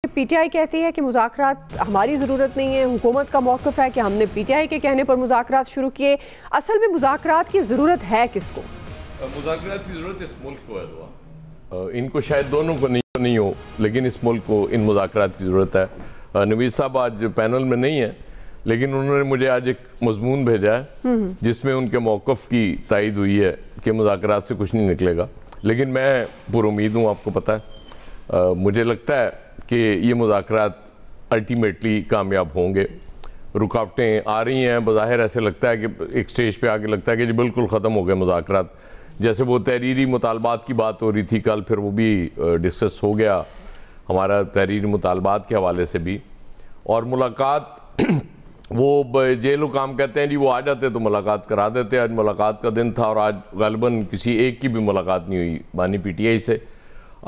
PTI कहती है कि मुज़ाकरात हमारी ज़रूरत नहीं है, हुकूमत का मौक़िफ़ है कि हमने पीटीआई के कहने पर मुज़ाकरात शुरू किए। असल में मुज़ाकरात की ज़रूरत है किसको? मुज़ाकरात की ज़रूरत इस मुल्क को है दुआ। इनको शायद दोनों को नहीं हो, लेकिन इस मुल्क को इन मुज़ाकरात की ज़रूरत है। नवीद साहब आज पैनल में नहीं है, लेकिन उन्होंने मुझे आज एक मजमून भेजा है जिसमें उनके मौक़िफ़ की तायद हुई है कि मुज़ाकरात से कुछ नहीं निकलेगा। लेकिन मैं पुरुमीद हूँ, आपको पता है। मुझे लगता है कि ये मुज़ाकरात अल्टीमेटली कामयाब होंगे। रुकावटें आ रही हैं, बज़ाहिर ऐसे लगता है कि एक स्टेज पे आके लगता है कि जी बिल्कुल ख़त्म हो गए मुज़ाकरात। जैसे वो तहरीरी मुतालबात की बात हो रही थी कल, फिर वो भी डिस्कस हो गया हमारा तहरीरी मुतालबात के हवाले से भी। और मुलाकात वो जेल काम कहते हैं जी, वो आ जाते तो मुलाकात करा देते। आज मुलाकात का दिन था और आज गालिबन किसी एक की भी मुलाकात नहीं हुई बानी पीटीआई से।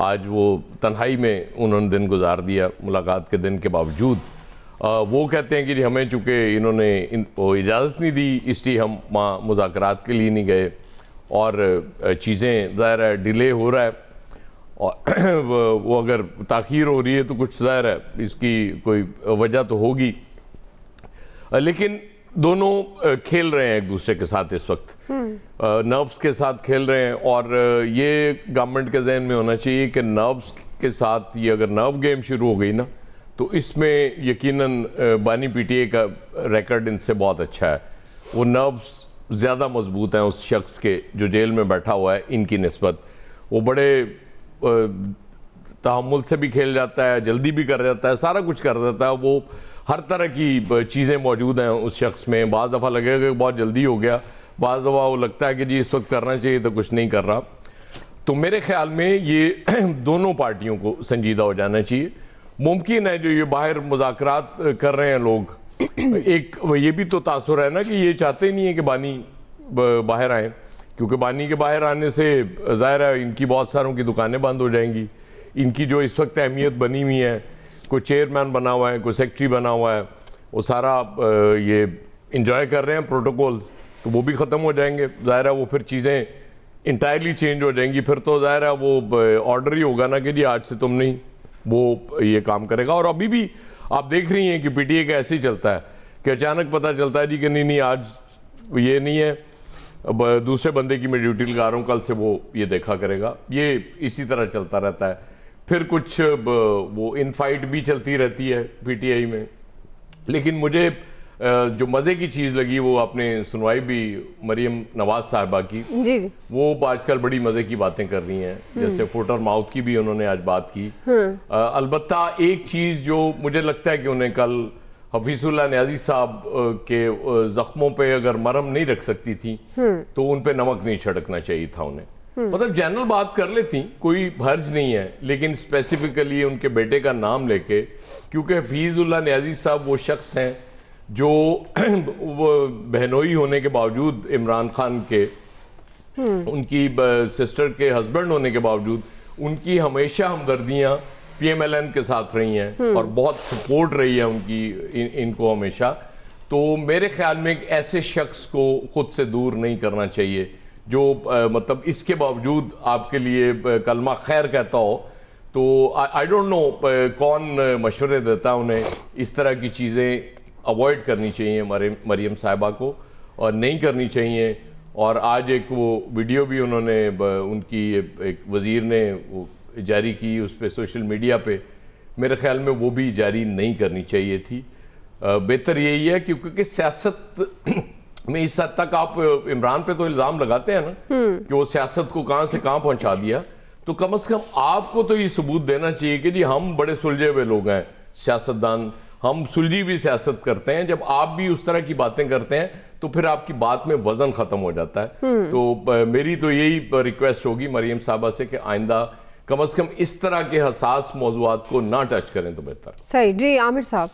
आज वो तन्हाई में उन्होंने दिन गुजार दिया मुलाकात के दिन के बावजूद। वो कहते हैं कि हमें चूँकि इन्होंने वो इजाज़त नहीं दी, इसलिए हम वहाँ मुज़ाकरात के लिए नहीं गए और चीज़ें ज़ाहिर है डिले हो रहा है। और वो अगर ताख़ीर हो रही है तो कुछ ज़ाहिर है इसकी कोई वजह तो होगी, लेकिन दोनों खेल रहे हैं एक दूसरे के साथ इस वक्त, नर्व्स के साथ खेल रहे हैं। और ये गवर्नमेंट के जहन में होना चाहिए कि नर्व्स के साथ ये अगर नर्व गेम शुरू हो गई ना, तो इसमें यकीनन बानी पीटीआई का रिकॉर्ड इनसे बहुत अच्छा है। वो नर्व्स ज़्यादा मजबूत हैं उस शख्स के जो जेल में बैठा हुआ है इनकी निस्बत। वो बड़े तहम्मुल से भी खेल जाता है, जल्दी भी कर जाता है, सारा कुछ कर देता है। वो हर तरह की चीज़ें मौजूद हैं उस शख्स में। बाज़ दफ़ा लगेगा कि बहुत जल्दी हो गया, बाज़ दफ़ा वो लगता है कि जी इस वक्त करना चाहिए तो कुछ नहीं कर रहा। तो मेरे ख्याल में ये दोनों पार्टियों को संजीदा हो जाना चाहिए। मुमकिन है जो ये बाहर मुज़ाकरात कर रहे हैं लोग, एक ये भी तो तासुर है ना कि ये चाहते ही नहीं है कि बानी बाहर आए, क्योंकि बानी के बाहर आने से ज़ाहिर है इनकी बहुत सारों की दुकानें बंद हो जाएंगी। इनकी जो इस वक्त अहमियत बनी हुई है, कोई चेयरमैन बना हुआ है, कोई सेक्रेटरी बना हुआ है, वो सारा ये इंजॉय कर रहे हैं प्रोटोकॉल्स, तो वो भी ख़त्म हो जाएंगे। ज़ाहिर है वो फिर चीज़ें इंटायरली चेंज हो जाएंगी। फिर तो ज़ाहिर है वो ऑर्डर ही होगा ना कि जी आज से तुम नहीं, वो ये काम करेगा। और अभी भी आप देख रही हैं कि पीटीआई का ऐसे ही चलता है कि अचानक पता चलता है जी कि नहीं आज ये नहीं है, अब दूसरे बंदे की मैं ड्यूटी लगा रहा हूँ, कल से वो ये देखा करेगा। ये इसी तरह चलता रहता है। फिर कुछ वो इनफाइट भी चलती रहती है पीटीआई में। लेकिन मुझे जो मज़े की चीज़ लगी वो आपने सुनवाई भी मरियम नवाज साहिबा की जी। वो आजकल बड़ी मज़े की बातें कर रही हैं, जैसे फुट और माउथ की भी उन्होंने आज बात की। अलबत्ता एक चीज़ जो मुझे लगता है कि उन्हें कल हफीजुल्लाह न्याजी साहब के ज़ख्मों पे अगर मरहम नहीं रख सकती थी तो उन पे नमक नहीं छिड़कना चाहिए था उन्हें। मतलब जनरल बात कर लेती, कोई हर्ज नहीं है, लेकिन स्पेसिफिकली उनके बेटे का नाम लेके, क्योंकि हफीजुल्लाह न्याजी साहब वो शख्स हैं जो वो बहनोई होने के बावजूद इमरान खान के उनकी सिस्टर के हस्बैंड होने के बावजूद उनकी हमेशा हमदर्दियाँ पीएमएलएन के साथ रही हैं और बहुत सपोर्ट रही है उनकी इनको हमेशा। तो मेरे ख्याल में एक ऐसे शख्स को खुद से दूर नहीं करना चाहिए जो मतलब इसके बावजूद आपके लिए कलमा खैर कहता हो। तो आई डोंट नो कौन मशवरे देता उन्हें, इस तरह की चीज़ें अवॉइड करनी चाहिए मरियम साहिबा को और नहीं करनी चाहिए। और आज एक वो वीडियो भी उन्होंने उनकी एक वज़ीर ने वो जारी की उस पर सोशल मीडिया पे, मेरे ख्याल में वो भी जारी नहीं करनी चाहिए थी। बेहतर यही है क्योंकि सियासत में इस हद तक आप इमरान पे तो इल्ज़ाम लगाते हैं ना कि वो सियासत को कहाँ से कहाँ पहुँचा दिया, तो कम से कम आपको तो ये सबूत देना चाहिए कि जी हम बड़े सुलझे हुए लोग हैं, सियासतदान, हम सुलझी भी सियासत करते हैं। जब आप भी उस तरह की बातें करते हैं तो फिर आपकी बात में वजन ख़त्म हो जाता है। तो मेरी तो यही रिक्वेस्ट होगी मरियम साहबा से कि आइंदा कम से कम इस तरह के हसास मौज़ूआत को ना टच करें तो बेहतर। सही जी। आमिर साहब,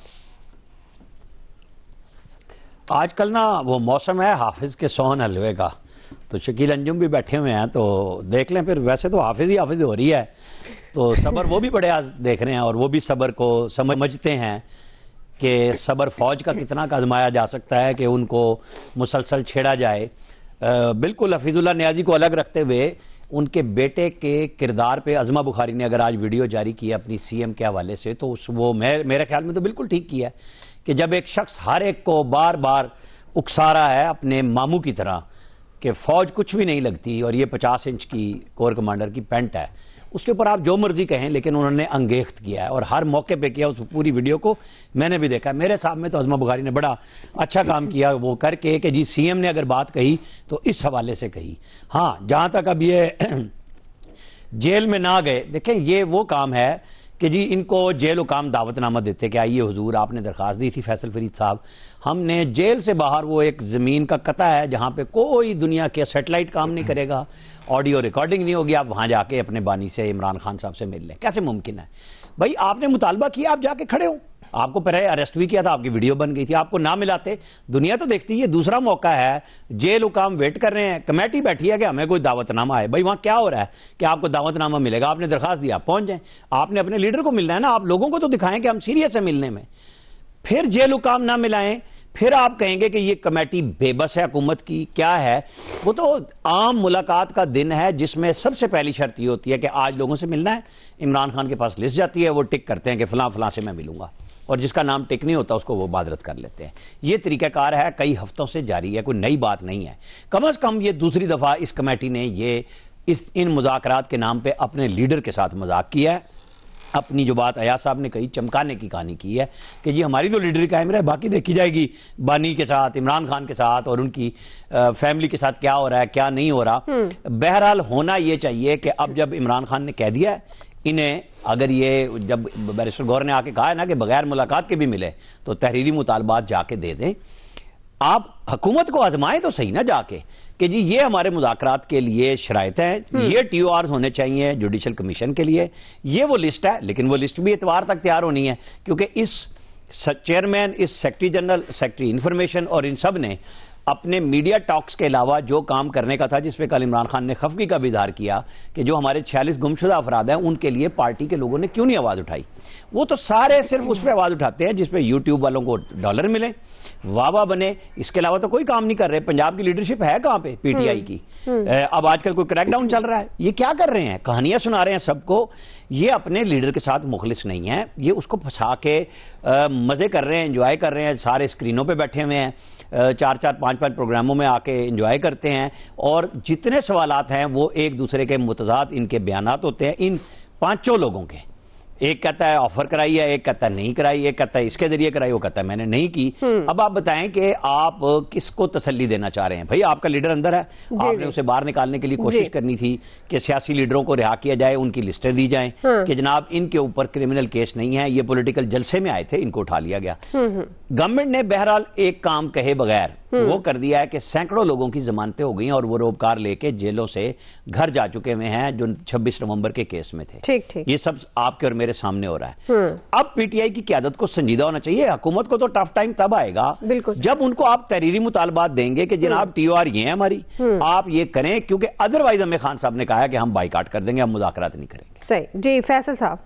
आजकल ना वो मौसम है हाफिज के सोहन हलवे का, तो शकील अंजुम भी बैठे हुए हैं, तो देख लें फिर। वैसे तो हाफिज ही हाफिज हो रही है, तो सबर वो भी बड़े आज देख रहे हैं और वो भी सबर को समझते हैं कि सबर फौज का कितना आजमाया जा सकता है कि उनको मुसलसल छेड़ा जाए। बिल्कुल हफीजुल्लाह न्याजी को अलग रखते हुए उनके बेटे के किरदार पे अज़मा बुखारी ने अगर आज वीडियो जारी की है अपनी सीएम के हवाले से, तो वो मेरे ख्याल में तो बिल्कुल ठीक किया है कि जब एक शख्स हर एक को बार बार उकसा रहा है अपने मामू की तरह कि फौज कुछ भी नहीं लगती और ये 50 इंच की कोर कमांडर की पैंट है, उसके ऊपर आप जो मर्जी कहें, लेकिन उन्होंने अंगेख्त किया है और हर मौके पे किया। उस पूरी वीडियो को मैंने भी देखा। मेरे साहब में तो अज़मा बुखारी ने बड़ा अच्छा काम किया वो करके कि जी सीएम ने अगर बात कही तो इस हवाले से कही। हाँ, जहां तक अब ये जेल में ना गए, देखें ये वो काम है कि जी इनको जेल हुकाम दावतनामा देते कि आइए हुजूर, आपने दरख्वास्त दी थी फैसल फरीद साहब, हमने जेल से बाहर वो एक ज़मीन का कता है जहाँ पे कोई दुनिया के सैटेलाइट काम नहीं करेगा, ऑडियो रिकॉर्डिंग नहीं होगी, आप वहाँ जाके अपने बानी से इमरान खान साहब से मिल लें। कैसे मुमकिन है भाई? आपने मुतालबा किया, आप जाके खड़े हो, आपको पहले अरेस्ट भी किया था, आपकी वीडियो बन गई थी, आपको ना मिलाते दुनिया तो देखती है। दूसरा मौका है, जेल हुकाम वेट कर रहे हैं, कमेटी बैठी है कि हमें कोई दावतनामा आए। भाई वहाँ क्या हो रहा है कि आपको दावतनामा मिलेगा? आपने दरखास्त दिया, पहुंच जाए, आपने अपने लीडर को मिलना है ना, आप लोगों को तो दिखाएं कि हम सीरियस है मिलने में। फिर जेल हुकाम ना मिलाएं, फिर आप कहेंगे कि ये कमेटी बेबस है हुकूमत की, क्या है? वो तो आम मुलाकात का दिन है जिसमें सबसे पहली शर्त ये होती है कि आज लोगों से मिलना है। इमरान खान के पास लिस्ट जाती है, वो टिक करते हैं कि फलां फलां से मैं मिलूंगा, और जिसका नाम टिक नहीं होता उसको वो बादरत कर लेते हैं। ये तरीकाकार है, कई हफ्तों से जारी है, कोई नई बात नहीं है। कम से कम ये दूसरी दफ़ा इस कमेटी ने ये इन मुज़ाकरात के नाम पे अपने लीडर के साथ मजाक किया है। अपनी जो बात अयाज साहब ने कही, चमकाने की कहानी की है कि जी हमारी तो लीडर कायम रहे, बाकी देखी जाएगी बानी के साथ, इमरान खान के साथ और उनकी फैमिली के साथ क्या हो रहा है क्या नहीं हो रहा। बहरहाल होना ये चाहिए कि अब जब इमरान खान ने कह दिया है, इन्हें अगर ये जब बैरिस्टर गौहर ने आके कहा है ना कि बगैर मुलाकात के भी मिले तो तहरीरी मुतालबात जाके दे दें। आप हुकूमत को आजमाएं तो सही ना जाके कि जी ये हमारे मुज़ाकरात के लिए शराइत हैं, ये TOR होने चाहिए जुडिशल कमीशन के लिए, ये वो लिस्ट है। लेकिन वो लिस्ट भी इतवार तक तैयार होनी है क्योंकि इस चेयरमैन, इस सेक्रेटरी जनरल, सेक्रेटरी इंफॉर्मेशन और इन सब ने अपने मीडिया टॉक्स के अलावा जो काम करने का था, जिसपे कल इमरान खान ने खफगी का भी इजहार किया कि जो हमारे 46 गुमशुदा अफराद हैं उनके लिए पार्टी के लोगों ने क्यों नहीं आवाज़ उठाई। वो तो सारे सिर्फ उस पर आवाज़ उठाते हैं जिसपे यूट्यूब वालों को डॉलर मिले, वाह बने, इसके अलावा तो कोई काम नहीं कर रहे। पंजाब की लीडरशिप है कहाँ पे PTI की? अब आजकल कोई क्रैकडाउन चल रहा है, ये क्या कर रहे हैं? कहानियां सुना रहे हैं सबको। ये अपने लीडर के साथ मुखलिस नहीं है, ये उसको फंसा के मज़े कर रहे हैं, एंजॉय कर रहे हैं, सारे स्क्रीनों पे बैठे हुए हैं, 4-4, 5-5 प्रोग्रामों में आके एंजॉय करते हैं और जितने सवालात हैं वो एक दूसरे के मुतजाद इनके बयानात होते हैं इन पांचों लोगों के। एक कहता है ऑफर कराई है, एक कहता है नहीं कराई, एक कहता है इसके जरिए कराई, वो कहता है मैंने नहीं की। अब आप बताएं कि आप किसको तसल्ली देना चाह रहे हैं? भाई आपका लीडर अंदर है, आपने उसे बाहर निकालने के लिए कोशिश करनी थी कि सियासी लीडरों को रिहा किया जाए, उनकी लिस्टें दी जाएं कि जनाब इनके ऊपर क्रिमिनल केस नहीं है, ये पॉलिटिकल जलसे में आए थे, इनको उठा लिया गया। गवर्नमेंट ने बहरहाल एक काम कहे बगैर वो कर दिया है कि सैकड़ों लोगों की जमानतें हो गई और वो रोबकार लेके जेलों से घर जा चुके हुए हैं जो 26 नवंबर के केस में थे। ठीक ठीक, ये सब आपके और मेरे सामने हो रहा है। अब PTI की क़यादत को संजीदा होना चाहिए। हुकूमत को तो टफ टाइम तब आएगा जब उनको आप तहरीरी मुतालबात देंगे कि जनाब TOR ये है हमारी, आप ये करें, क्योंकि अदरवाइज हमें खान साहब ने कहा है कि हम बाइकाट कर देंगे, हम मुज़ाकरात नहीं करेंगे। सही जी। फैसल साहब,